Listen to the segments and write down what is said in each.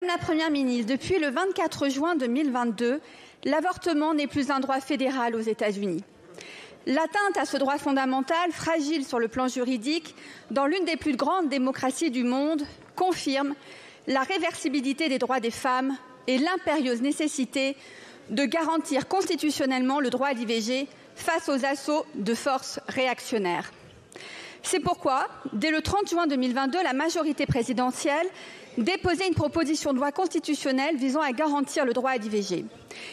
Madame la Première ministre, depuis le 24 juin 2022, l'avortement n'est plus un droit fédéral aux États-Unis. L'atteinte à ce droit fondamental, fragile sur le plan juridique, dans l'une des plus grandes démocraties du monde, confirme la réversibilité des droits des femmes et l'impérieuse nécessité de garantir constitutionnellement le droit à l'IVG face aux assauts de forces réactionnaires. C'est pourquoi, dès le 30 juin 2022, la majorité présidentielle déposait une proposition de loi constitutionnelle visant à garantir le droit à l'IVG.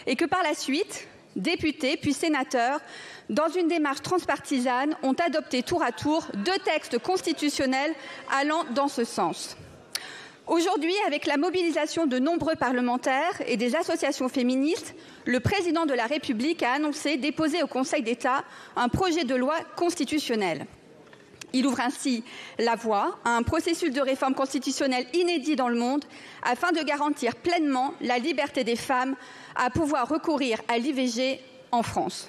Et que par la suite, députés puis sénateurs, dans une démarche transpartisane, ont adopté tour à tour 2 textes constitutionnels allant dans ce sens. Aujourd'hui, avec la mobilisation de nombreux parlementaires et des associations féministes, le président de la République a annoncé déposer au Conseil d'État un projet de loi constitutionnelle. Il ouvre ainsi la voie à un processus de réforme constitutionnelle inédit dans le monde afin de garantir pleinement la liberté des femmes à pouvoir recourir à l'IVG en France.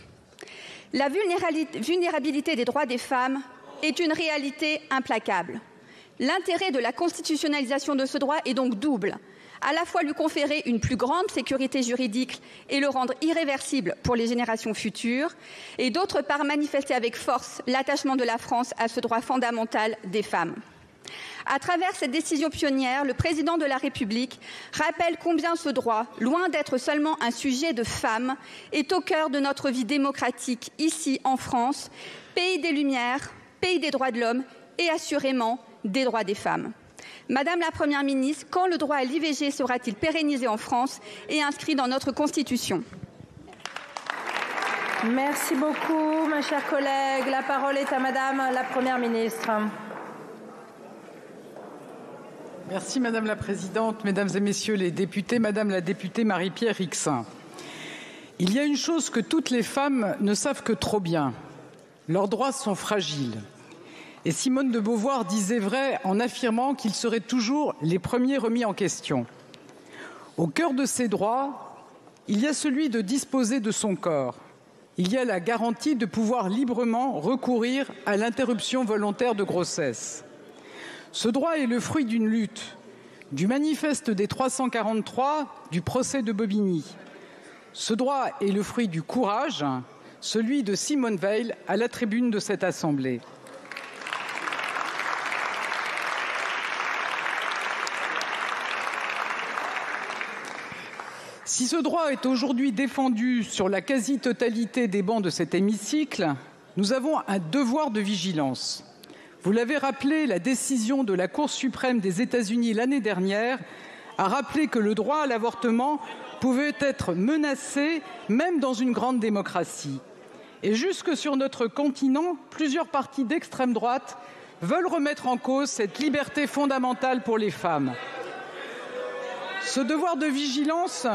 La vulnérabilité des droits des femmes est une réalité implacable. L'intérêt de la constitutionnalisation de ce droit est donc double. À la fois lui conférer une plus grande sécurité juridique et le rendre irréversible pour les générations futures, et d'autre part manifester avec force l'attachement de la France à ce droit fondamental des femmes. À travers cette décision pionnière, le président de la République rappelle combien ce droit, loin d'être seulement un sujet de femmes, est au cœur de notre vie démocratique ici en France, pays des Lumières, pays des droits de l'homme et assurément des droits des femmes. Madame la Première ministre, quand le droit à l'IVG sera-t-il pérennisé en France et inscrit dans notre Constitution? Merci beaucoup, ma chère collègue. La parole est à Madame la Première ministre. Merci Madame la Présidente, Mesdames et Messieurs les députés, Madame la députée Marie-Pierre Rixain. Il y a une chose que toutes les femmes ne savent que trop bien. Leurs droits sont fragiles. Et Simone de Beauvoir disait vrai en affirmant qu'ils seraient toujours les premiers remis en question. Au cœur de ces droits, il y a celui de disposer de son corps. Il y a la garantie de pouvoir librement recourir à l'interruption volontaire de grossesse. Ce droit est le fruit d'une lutte, du manifeste des 343, du procès de Bobigny. Ce droit est le fruit du courage, celui de Simone Veil à la tribune de cette Assemblée. Si ce droit est aujourd'hui défendu sur la quasi-totalité des bancs de cet hémicycle, nous avons un devoir de vigilance. Vous l'avez rappelé, la décision de la Cour suprême des États-Unis l'année dernière a rappelé que le droit à l'avortement pouvait être menacé même dans une grande démocratie. Et jusque sur notre continent, plusieurs partis d'extrême droite veulent remettre en cause cette liberté fondamentale pour les femmes. Ce devoir de vigilance,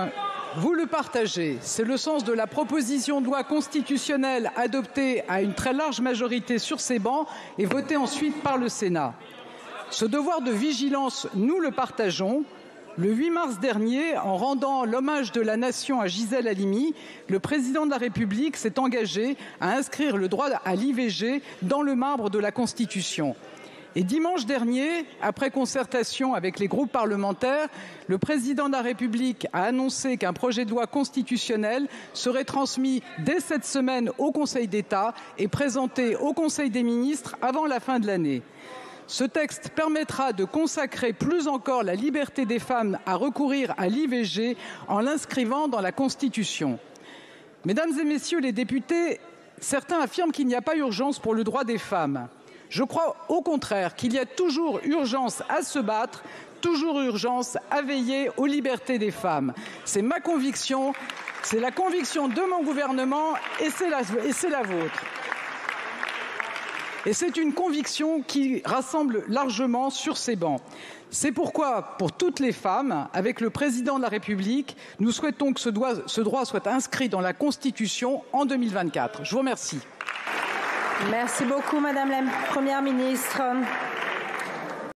vous le partagez. C'est le sens de la proposition de loi constitutionnelle adoptée à une très large majorité sur ces bancs et votée ensuite par le Sénat. Ce devoir de vigilance, nous le partageons. Le 8 mars dernier, en rendant l'hommage de la nation à Gisèle Halimi, le président de la République s'est engagé à inscrire le droit à l'IVG dans le marbre de la Constitution. Et dimanche dernier, après concertation avec les groupes parlementaires, le président de la République a annoncé qu'un projet de loi constitutionnel serait transmis dès cette semaine au Conseil d'État et présenté au Conseil des ministres avant la fin de l'année. Ce texte permettra de consacrer plus encore la liberté des femmes à recourir à l'IVG en l'inscrivant dans la Constitution. Mesdames et Messieurs les députés, certains affirment qu'il n'y a pas urgence pour le droit des femmes. Je crois au contraire qu'il y a toujours urgence à se battre, toujours urgence à veiller aux libertés des femmes. C'est ma conviction, c'est la conviction de mon gouvernement et c'est la vôtre. Et c'est une conviction qui rassemble largement sur ces bancs. C'est pourquoi, pour toutes les femmes, avec le président de la République, nous souhaitons que ce droit soit inscrit dans la Constitution en 2024. Je vous remercie. Merci beaucoup, Madame la Première ministre.